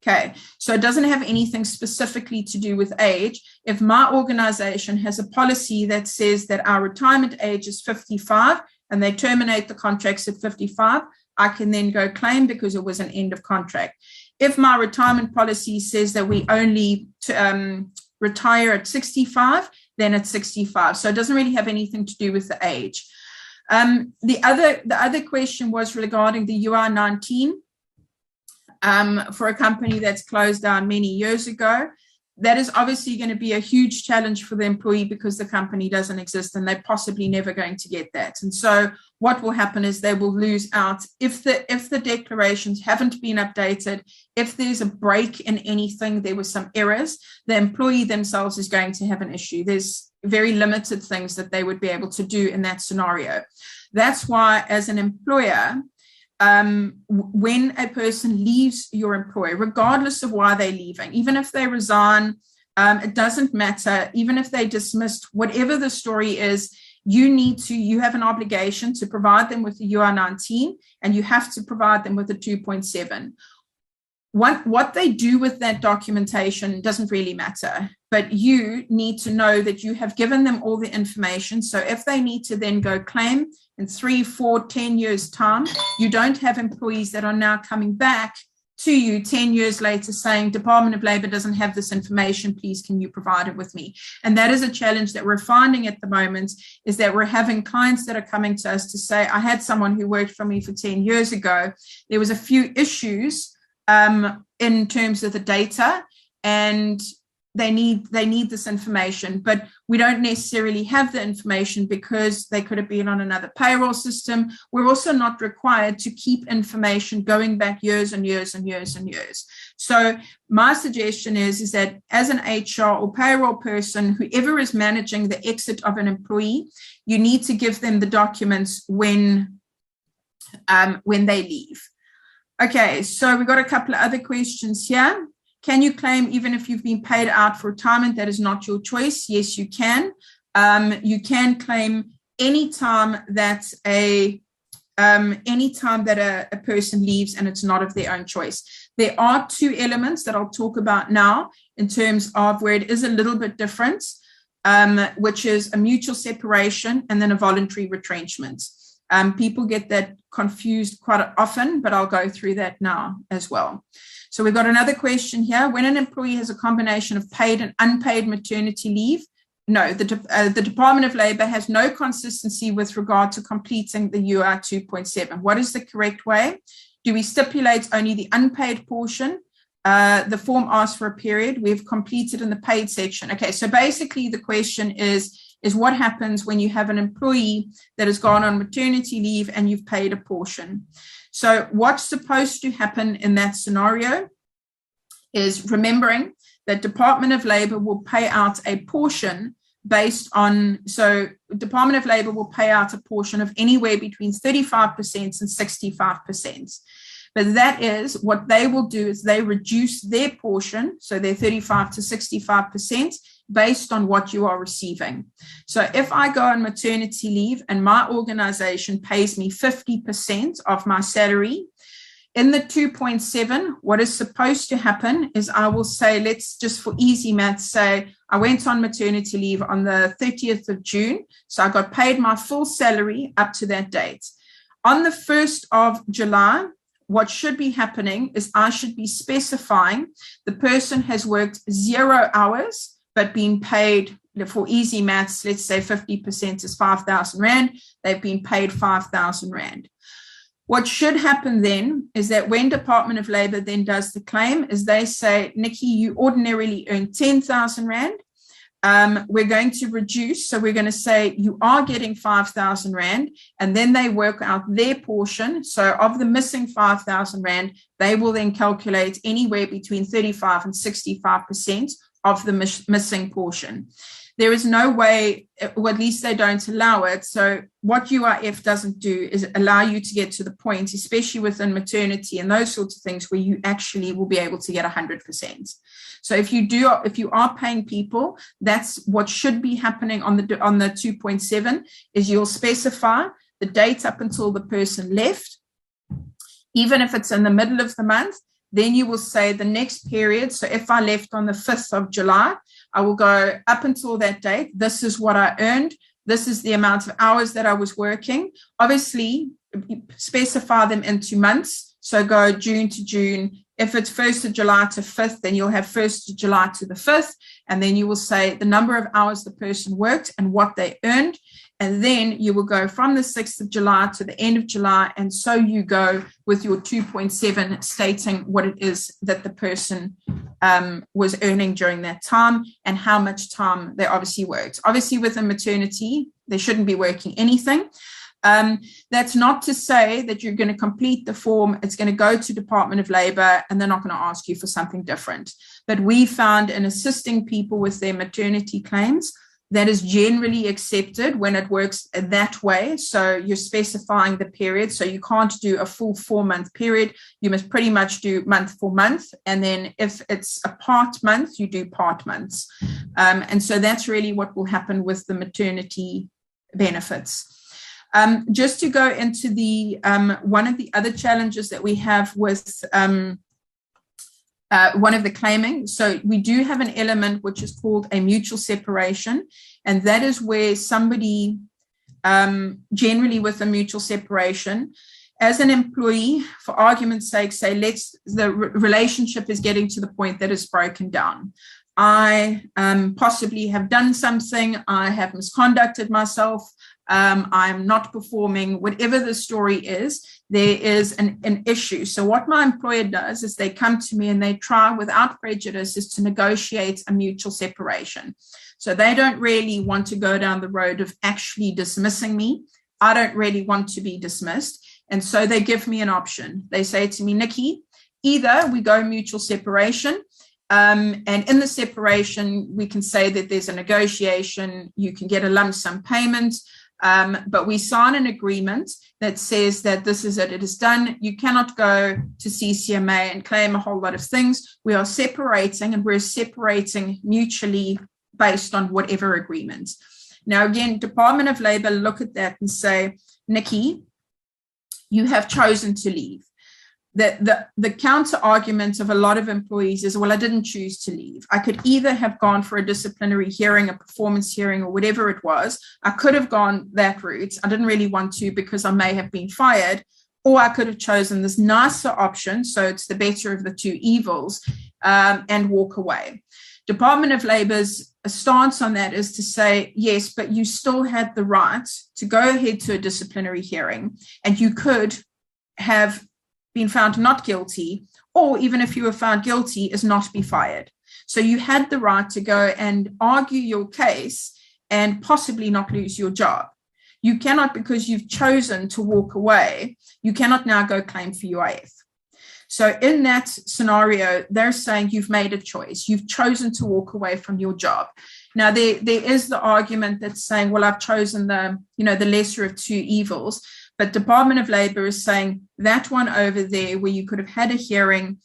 Okay, so it doesn't have anything specifically to do with age. If my organization has a policy that says that our retirement age is 55 and they terminate the contracts at 55, I can then go claim because it was an end of contract. If my retirement policy says that we only retire at 65, then it's 65. So it doesn't really have anything to do with the age. The other question was regarding the UI-19 for a company that's closed down many years ago. That is obviously going to be a huge challenge for the employee because the company doesn't exist and they're possibly never going to get that. And so what will happen is they will lose out if the declarations haven't been updated, if there's a break in anything, there were some errors, the employee themselves is going to have an issue. There's very limited things that they would be able to do in that scenario. That's why as an employer, when a person leaves your employer, regardless of why they're leaving, even if they resign, it doesn't matter, even if they dismissed, whatever the story is, you have an obligation to provide them with the UI-19 and you have to provide them with a 2.7. What they do with that documentation doesn't really matter, but you need to know that you have given them all the information. So if they need to then go claim in 3, 4, 10 years' time, you don't have employees that are now coming back to you 10 years later saying, Department of Labour doesn't have this information, please can you provide it with me? And that is a challenge that we're finding at the moment, is that we're having clients that are coming to us to say, I had someone who worked for me for 10 years ago. There was a few issues in terms of the data, and they need this information, but we don't necessarily have the information because they could have been on another payroll system. We're also not required to keep information going back years and years and years and years. So my suggestion is that as an HR or payroll person, whoever is managing the exit of an employee, you need to give them the documents when they leave. Okay, so we've got a couple of other questions here. Can you claim even if you've been paid out for retirement? That is not your choice. Yes, you can. You can claim any time that a person leaves and it's not of their own choice. There are two elements that I'll talk about now in terms of where it is a little bit different, which is a mutual separation and then a voluntary retrenchment. People get that confused quite often, but I'll go through that now as well. So we've got another question here. When an employee has a combination of paid and unpaid maternity leave, no, the Department of Labor has no consistency with regard to completing the UR 2.7. What is the correct way? Do we stipulate only the unpaid portion? The form asks for a period. We've completed in the paid section. Okay, so basically the question is what happens when you have an employee that has gone on maternity leave and you've paid a portion? So what's supposed to happen in that scenario is remembering that Department of Labor will pay out a portion based on, so Department of Labor will pay out a portion of anywhere between 35% and 65%. But that is what they will do is they reduce their portion, so their 35 to 65%, based on what you are receiving. So if I go on maternity leave and my organization pays me 50% of my salary, in the 2.7, what is supposed to happen is I will say, let's just for easy maths say, I went on maternity leave on the 30th of June. So I got paid my full salary up to that date. On the 1st of July, what should be happening is I should be specifying the person has worked 0 hours, but being paid, for easy maths, let's say 50% is 5,000 Rand. They've been paid 5,000 Rand. What should happen then is that when Department of Labor then does the claim is they say, Nikki, you ordinarily earn 10,000 Rand. We're going to reduce. So we're going to say you are getting 5,000 Rand, and then they work out their portion. So of the missing 5,000 Rand, they will then calculate anywhere between 35 and 65% of the missing portion. There is no way, or at least they don't allow it. So what UIF doesn't do is allow you to get to the point, especially within maternity and those sorts of things, where you actually will be able to get 100%. So if you are paying people, that's what should be happening on the 2.7 is you'll specify the date up until the person left, even if it's in the middle of the month. Then you will say the next period. So if I left on the 5th of July, I will go up until that date. This is what I earned. This is the amount of hours that I was working. Obviously, specify them into months. So go June to June. If it's 1st of July to 5th, then you'll have 1st of July to the 5th. And then you will say the number of hours the person worked and what they earned. And then you will go from the 6th of July to the end of July. And so you go with your 2.7 stating what it is that the person was earning during that time and how much time they obviously worked. Obviously, within maternity, they shouldn't be working anything. That's not to say that you're going to complete the form. It's going to go to Department of Labor and they're not going to ask you for something different. But we found in assisting people with their maternity claims, that is generally accepted when it works that way. So you're specifying the period. So you can't do a full 4-month period. You must pretty much do month for month. And then if it's a part month, you do part months. And so that's really what will happen with the maternity benefits. Just to go into the one of the other challenges that we have with one of the claiming. So we do have an element which is called a mutual separation. And that is where somebody, generally with a mutual separation, as an employee, for argument's sake, say, the relationship is getting to the point that it's broken down. I possibly have done something. I have misconducted myself. I'm not performing, whatever the story is, there is an issue. So what my employer does is they come to me and they try without prejudice is to negotiate a mutual separation. So they don't really want to go down the road of actually dismissing me. I don't really want to be dismissed. And so they give me an option. They say to me, Nikki, either we go mutual separation, and in the separation, we can say that there's a negotiation, you can get a lump sum payment, but we sign an agreement that says that this is it, it is done. You cannot go to CCMA and claim a whole lot of things. We are separating, and we're separating mutually based on whatever agreement. Now, again, Department of Labor look at that and say, Nikki, you have chosen to leave. The counter argument of a lot of employees is, well, I didn't choose to leave. I could either have gone for a disciplinary hearing, a performance hearing, or whatever it was. I could have gone that route. I didn't really want to because I may have been fired, or I could have chosen this nicer option, so it's the better of the two evils, and walk away. Department of Labor's stance on that is to say, yes, but you still had the right to go ahead to a disciplinary hearing, and you could have been found not guilty, or even if you were found guilty, is not be fired. So you had the right to go and argue your case and possibly not lose your job. You cannot, because you've chosen to walk away, you cannot now go claim for UIF. So in that scenario, they're saying you've made a choice. You've chosen to walk away from your job. Now, there is the argument that's saying, well, I've chosen the lesser of two evils. But Department of Labor is saying that one over there where you could have had a hearing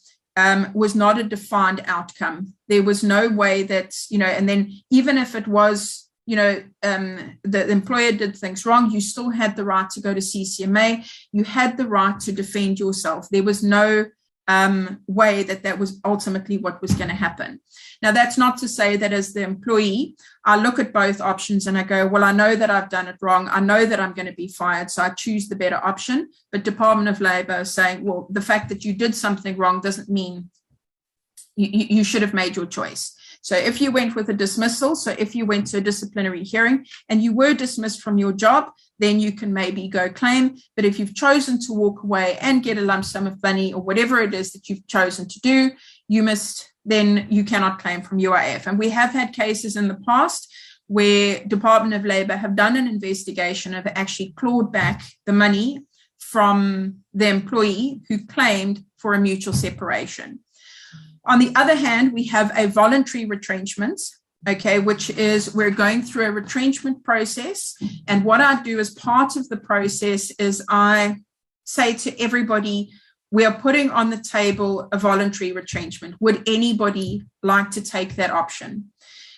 was not a defined outcome. There was no way that, and then even if it was, the employer did things wrong, you still had the right to go to CCMA. You had the right to defend yourself. There was no way that was ultimately what was going to happen. Now, that's not to say that as the employee, I look at both options and I go, well, I know that I've done it wrong. I know that I'm going to be fired, so I choose the better option. But Department of Labor is saying, well, the fact that you did something wrong doesn't mean you should have made your choice. So if you went with a dismissal, so if you went to a disciplinary hearing and you were dismissed from your job, then you can maybe go claim. But if you've chosen to walk away and get a lump sum of money or whatever it is that you've chosen to do, then you cannot claim from UIF. And we have had cases in the past where Department of Labor have done an investigation, have actually clawed back the money from the employee who claimed for a mutual separation. On the other hand, we have a voluntary retrenchment, which is we're going through a retrenchment process. And what I do as part of the process is I say to everybody, we are putting on the table a voluntary retrenchment. Would anybody like to take that option?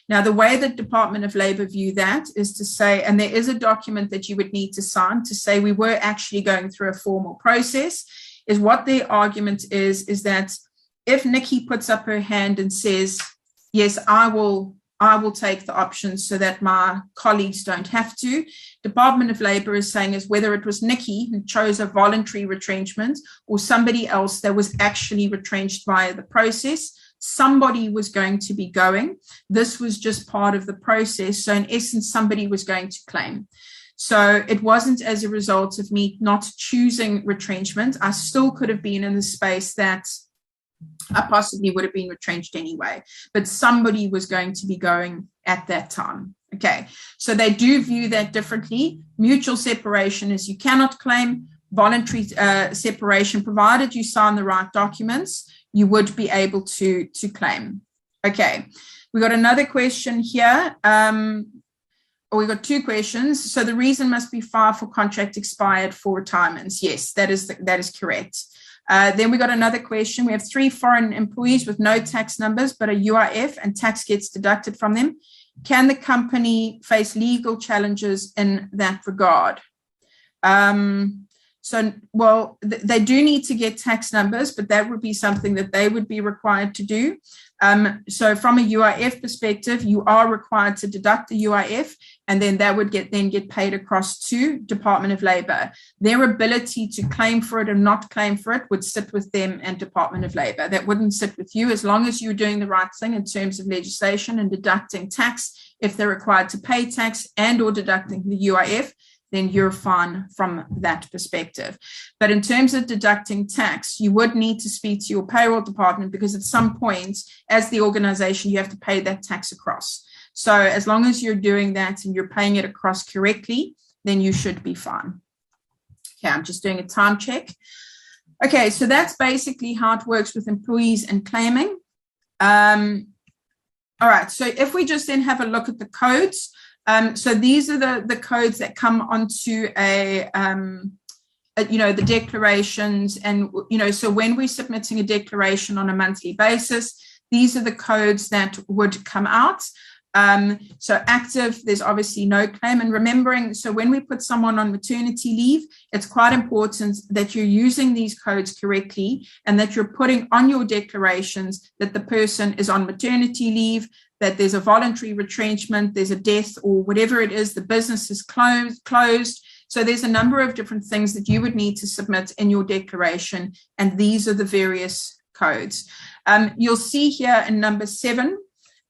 Now, the way that Department of Labor view that is to say, and there is a document that you would need to sign to say we were actually going through a formal process, is what their argument is that if Nikki puts up her hand and says, yes, I will take the option so that my colleagues don't have to, Department of Labor is saying is whether it was Nikki who chose a voluntary retrenchment or somebody else that was actually retrenched via the process, somebody was going to be going. This was just part of the process. So in essence, somebody was going to claim. So it wasn't as a result of me not choosing retrenchment. I still could have been in the space that I possibly would have been retrenched anyway, but somebody was going to be going at that time. Okay, so they do view that differently. Mutual separation is you cannot claim. Voluntary separation, provided you sign the right documents, you would be able to claim. Okay, we got another question here. We got two questions. So the reason must be filed for contract expired for retirements. Yes, that is correct. Then we got another question. We have 3 foreign employees with no tax numbers, but a UIF and tax gets deducted from them. Can the company face legal challenges in that regard? They do need to get tax numbers, but that would be something that they would be required to do. So from a UIF perspective, you are required to deduct the UIF, and then that would get paid across to Department of Labor. Their ability to claim for it or not claim for it would sit with them and Department of Labor. That wouldn't sit with you as long as you're doing the right thing in terms of legislation and deducting tax if they're required to pay tax and or deducting the UIF. then you're fine from that perspective. But in terms of deducting tax, you would need to speak to your payroll department, because at some point, as the organization, you have to pay that tax across. So as long as you're doing that and you're paying it across correctly, then you should be fine. Okay, I'm just doing a time check. Okay, so that's basically how it works with employees and claiming. All right, so if we just then have a look at the codes. So these are the codes that come onto the declarations. And, so when we're submitting a declaration on a monthly basis, these are the codes that would come out. So active, there's obviously no claim. And remembering, so when we put someone on maternity leave, it's quite important that you're using these codes correctly and that you're putting on your declarations that the person is on maternity leave, that there's a voluntary retrenchment, there's a death, or whatever it is, the business is closed. So there's a number of different things that you would need to submit in your declaration, and these are the various codes. You'll see here in number 7,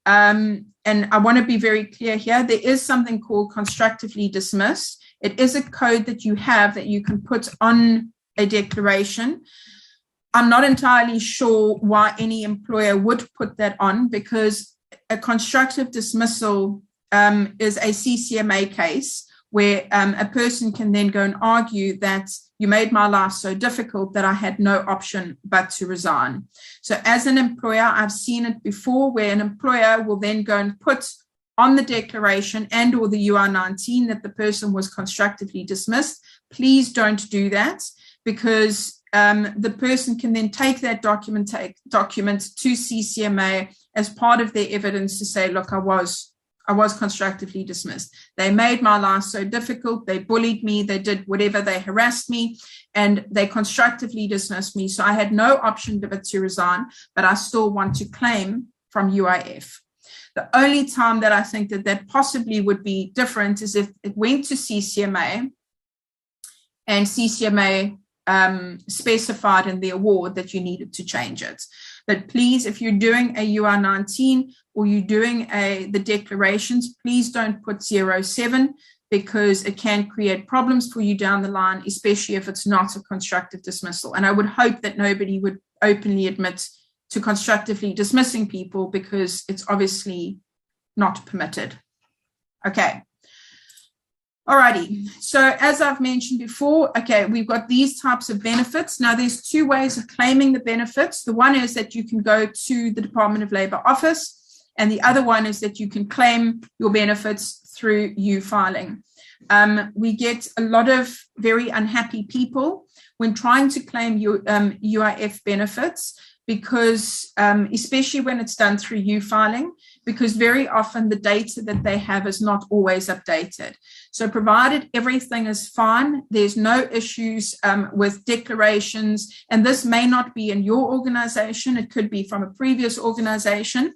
and I want to be very clear here, there is something called constructively dismissed. It is a code that you have that you can put on a declaration. I'm not entirely sure why any employer would put that on, because a constructive dismissal is a CCMA case where a person can then go and argue that you made my life so difficult that I had no option but to resign. So as an employer, I've seen it before where an employer will then go and put on the declaration and or the UR19 that the person was constructively dismissed. Please don't do that, because the person can then take that document to CCMA as part of their evidence to say, look, I was constructively dismissed. They made my life so difficult. They bullied me. They did whatever. They harassed me, and they constructively dismissed me. So I had no option but to resign, but I still want to claim from UIF. The only time that I think that possibly would be different is if it went to CCMA and CCMA specified in the award that you needed to change it. But please, if you're doing a UR19 or you're doing the declarations, please don't put 07, because it can create problems for you down the line, especially if it's not a constructive dismissal. And I would hope that nobody would openly admit to constructively dismissing people, because it's obviously not permitted. Okay. Alrighty, so as I've mentioned before, okay, we've got these types of benefits. Now, there's 2 ways of claiming the benefits. The one is that you can go to the Department of Labor office, and the other one is that you can claim your benefits through U-filing. We get a lot of very unhappy people when trying to claim your UIF benefits, because especially when it's done through U-filing, because very often the data that they have is not always updated. So provided everything is fine, there's no issues with declarations, and this may not be in your organization, it could be from a previous organization,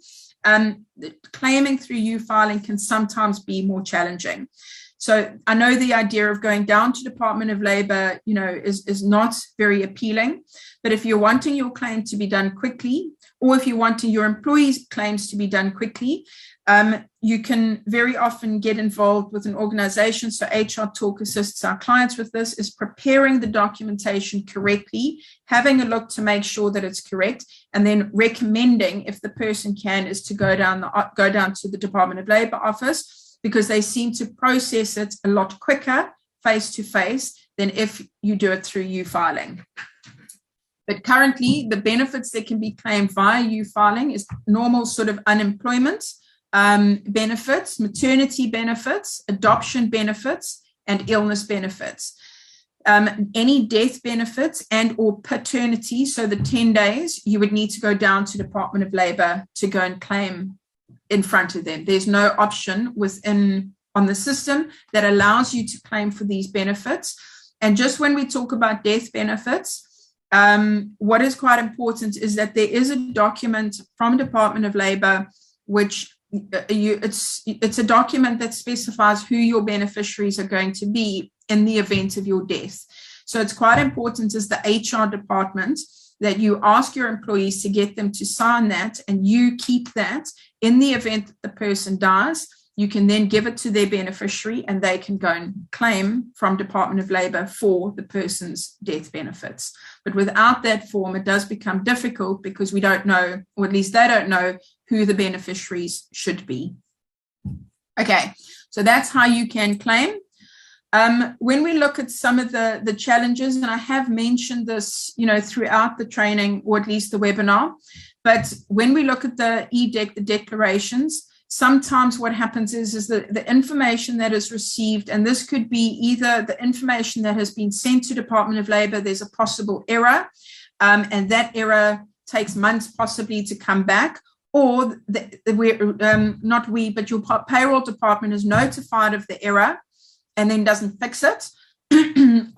claiming through U-filing can sometimes be more challenging. So I know the idea of going down to Department of Labor, is not very appealing. But if you're wanting your claim to be done quickly, or if you're wanting your employees' claims to be done quickly, you can very often get involved with an organization. So HR Talk assists our clients with this, is preparing the documentation correctly, having a look to make sure that it's correct, and then recommending, if the person can, is to go down to the Department of Labor office, because they seem to process it a lot quicker face-to-face than if you do it through U-filing. But currently, the benefits that can be claimed via U-filing is normal sort of unemployment benefits, maternity benefits, adoption benefits, and illness benefits. Any death benefits and or paternity, so the 10 days, you would need to go down to Department of Labor to go and claim in front of them. There's no option on the system that allows you to claim for these benefits. And just when we talk about death benefits, what is quite important is that there is a document from Department of Labor, which it's a document that specifies who your beneficiaries are going to be in the event of your death. So it's quite important as the HR department that you ask your employees to get them to sign that, and you keep that in the event that the person dies. you can then give it to their beneficiary and they can go and claim from Department of Labor for the person's death benefits. But without that form, it does become difficult because we don't know, or at least they don't know, who the beneficiaries should be. Okay, so that's how you can claim. When we look at some of the challenges, and I have mentioned this, throughout the training, or at least the webinar, but when we look at the the declarations, sometimes what happens is the information that is received, and this could be either the information that has been sent to Department of Labor, there's a possible error, and that error takes months possibly to come back, or but your payroll department is notified of the error and then doesn't fix it,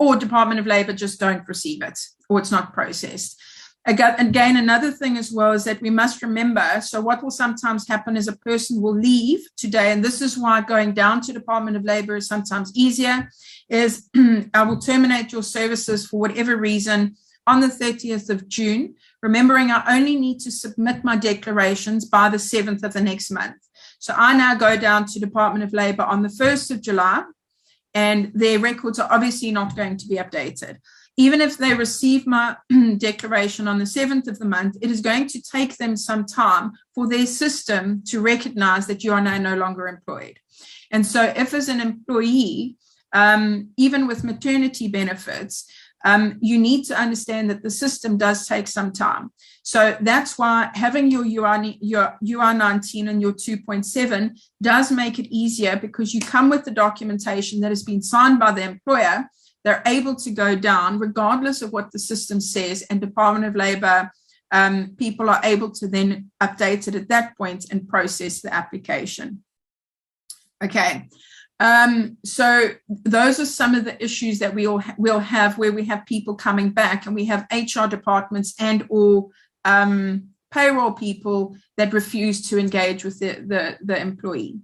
or Department of Labor just don't receive it, or it's not processed. Again, another thing as well is that we must remember, so what will sometimes happen is a person will leave today, and this is why going down to Department of Labor is sometimes easier, is I will terminate your services for whatever reason on the 30th of June, remembering I only need to submit my declarations by the 7th of the next month. So I now go down to Department of Labor on the 1st of July, and their records are obviously not going to be updated. Even if they receive my declaration on the 7th of the month, it is going to take them some time for their system to recognize that you are now no longer employed. And so if as an employee, even with maternity benefits, you need to understand that the system does take some time. So that's why having your UR19 and your 2.7 does make it easier, because you come with the documentation that has been signed by the employer. They're able to go down regardless of what the system says, and Department of Labor people are able to then update it at that point and process the application. Okay. So those are some of the issues that we'll have where we have people coming back, and we have HR departments and or payroll people that refuse to engage with the employee.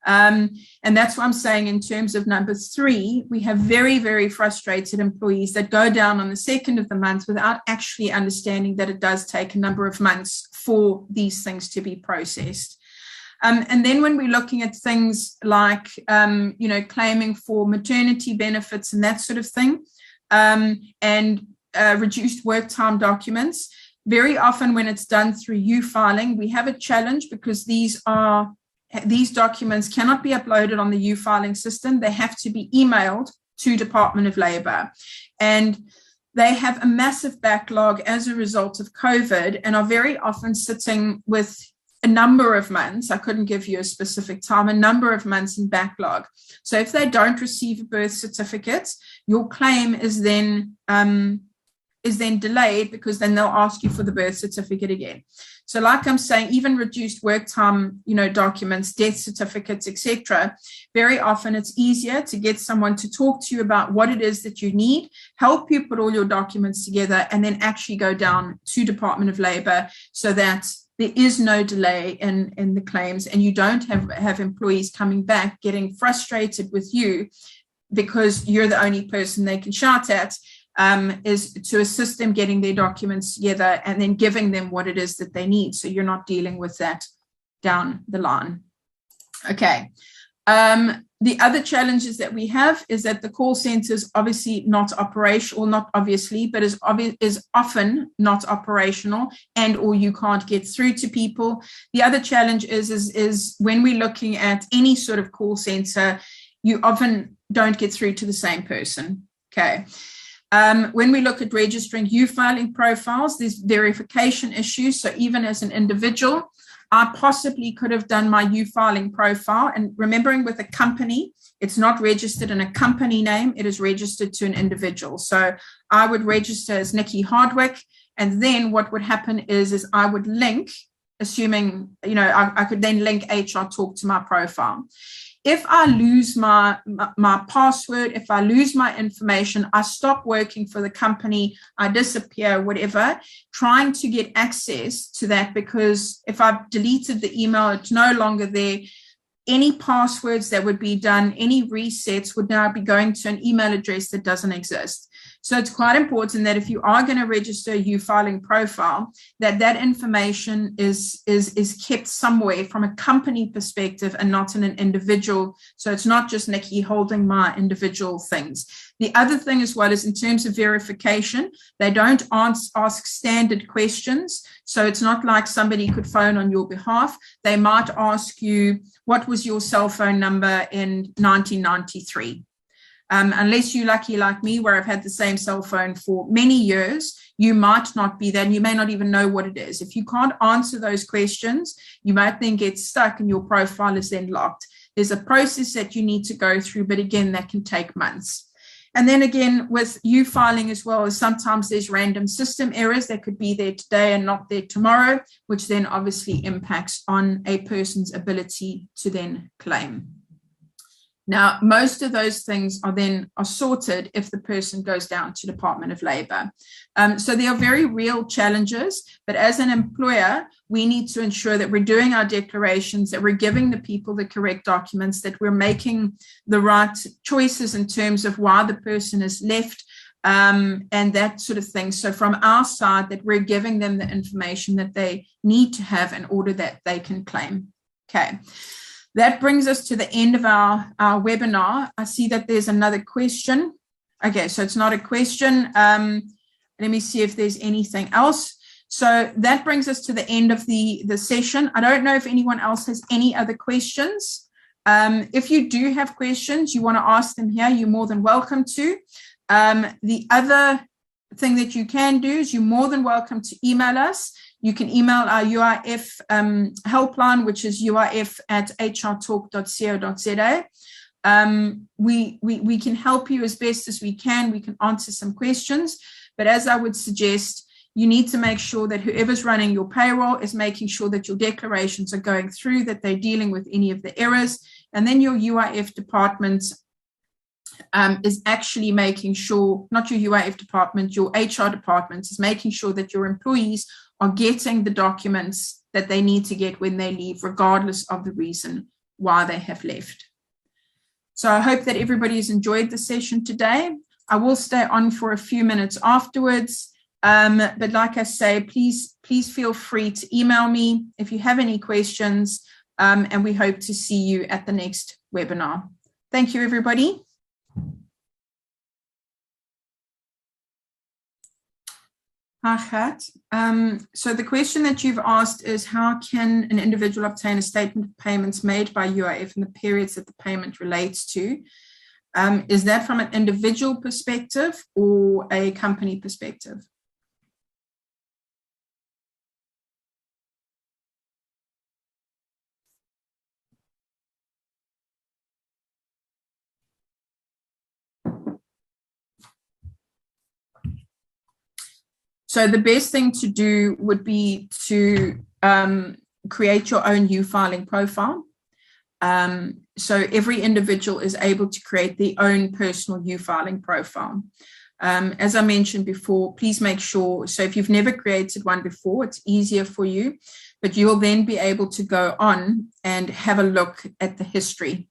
And that's what I'm saying in terms of number 3, we have very, very frustrated employees that go down on the 2nd of the month without actually understanding that it does take a number of months for these things to be processed. And then when we're looking at things like, claiming for maternity benefits and that sort of thing, and reduced work time documents, very often when it's done through U-filing, we have a challenge because these documents cannot be uploaded on the U-filing system. They have to be emailed to Department of Labor. And they have a massive backlog as a result of COVID, and are very often sitting with a number of months. I couldn't give you a specific time, a number of months in backlog. So if they don't receive a birth certificate, your claim is then delayed, because then they'll ask you for the birth certificate again. So like I'm saying, even reduced work time, documents, death certificates, etc. Very often it's easier to get someone to talk to you about what it is that you need, help you put all your documents together, and then actually go down to Department of Labor so that there is no delay in the claims, and you don't have employees coming back getting frustrated with you because you're the only person they can shout at. Is to assist them getting their documents together and then giving them what it is that they need. So you're not dealing with that down the line. Okay. The other challenges that we have is that the call center is obviously not operational, not obviously, but is often not operational, and or you can't get through to people. The other challenge is when we're looking at any sort of call center, you often don't get through to the same person. Okay. When we look at registering U-filing profiles, there's verification issues. So even as an individual, I possibly could have done my U-filing profile. And remembering with a company, it's not registered in a company name. It is registered to an individual. So I would register as Nikki Hardwick. And then what would happen is I would link, assuming, I could then link HR Talk to my profile. If I lose my password, if I lose my information, I stop working for the company, I disappear, whatever, trying to get access to that, because if I've deleted the email, it's no longer there. Any passwords that would be done, any resets would now be going to an email address that doesn't exist. So it's quite important that if you are going to register a U-filing profile, that information is kept somewhere from a company perspective and not in an individual. So it's not just Nikki holding my individual things. The other thing as well is in terms of verification, they don't ask standard questions. So it's not like somebody could phone on your behalf. They might ask you, what was your cell phone number in 1993? Unless you're lucky like me, where I've had the same cell phone for many years, you might not be there and you may not even know what it is. If you can't answer those questions, you might then get stuck and your profile is then locked. There's a process that you need to go through, but again, that can take months. And then again, with U-filing as well, sometimes there's random system errors that could be there today and not there tomorrow, which then obviously impacts on a person's ability to then claim. Now, most of those things are sorted if the person goes down to Department of Labor. So there are very real challenges, but as an employer, we need to ensure that we're doing our declarations, that we're giving the people the correct documents, that we're making the right choices in terms of why the person is left, and that sort of thing. So from our side, that we're giving them the information that they need to have in order that they can claim. Okay. That brings us to the end of our webinar. I see that there's another question. Okay, so it's not a question. Let me see if there's anything else. So that brings us to the end of the session. I don't know if anyone else has any other questions. If you do have questions, you want to ask them here, you're more than welcome to. The other thing that you can do is you're more than welcome to email us. You can email our UIF helpline, which is uif@hrtalk.co.za. We can help you as best as we can. We can answer some questions. But as I would suggest, you need to make sure that whoever's running your payroll is making sure that your declarations are going through, that they're dealing with any of the errors. And then your UIF department is actually making sure, not your UIF department, your HR department is making sure that your employees are getting the documents that they need to get when they leave, regardless of the reason why they have left. So I hope that everybody has enjoyed the session today. I will stay on for a few minutes afterwards. But like I say, please feel free to email me if you have any questions, and we hope to see you at the next webinar. Thank you, everybody. Hi, Gert. So the question that you've asked is, how can an individual obtain a statement of payments made by UIF in the periods that the payment relates to? Is that from an individual perspective or a company perspective? So the best thing to do would be to create your own U-filing profile. So every individual is able to create their own personal U-filing profile. As I mentioned before, please make sure, so if you've never created one before, it's easier for you, but you'll then be able to go on and have a look at the history.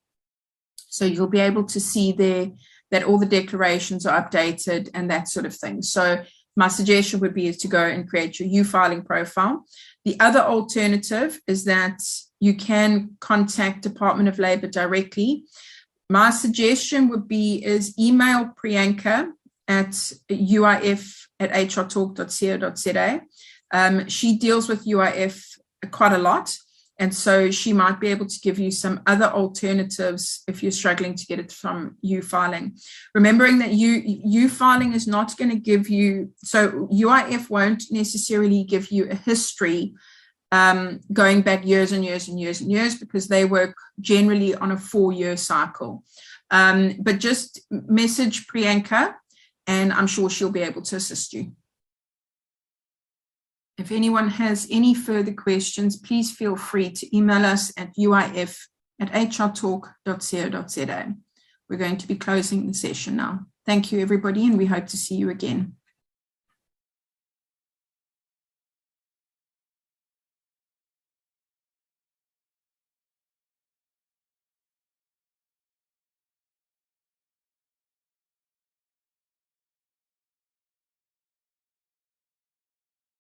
So you'll be able to see there that all the declarations are updated and that sort of thing. So my suggestion would be to go and create your U-filing profile. The other alternative is that you can contact Department of Labor directly. My suggestion would be is email Priyanka at uif@hrtalk.co.za. She deals with UIF quite a lot, and so she might be able to give you some other alternatives if you're struggling to get it from U-filing. Remembering that U-filing is not going to give you, so UIF won't necessarily give you a history going back years and years and years and years, because they work generally on a 4-year cycle. But just message Priyanka and I'm sure she'll be able to assist you. If anyone has any further questions, please feel free to email us at uif@hrtalk.co.za. We're going to be closing the session now. Thank you, everybody, and we hope to see you again.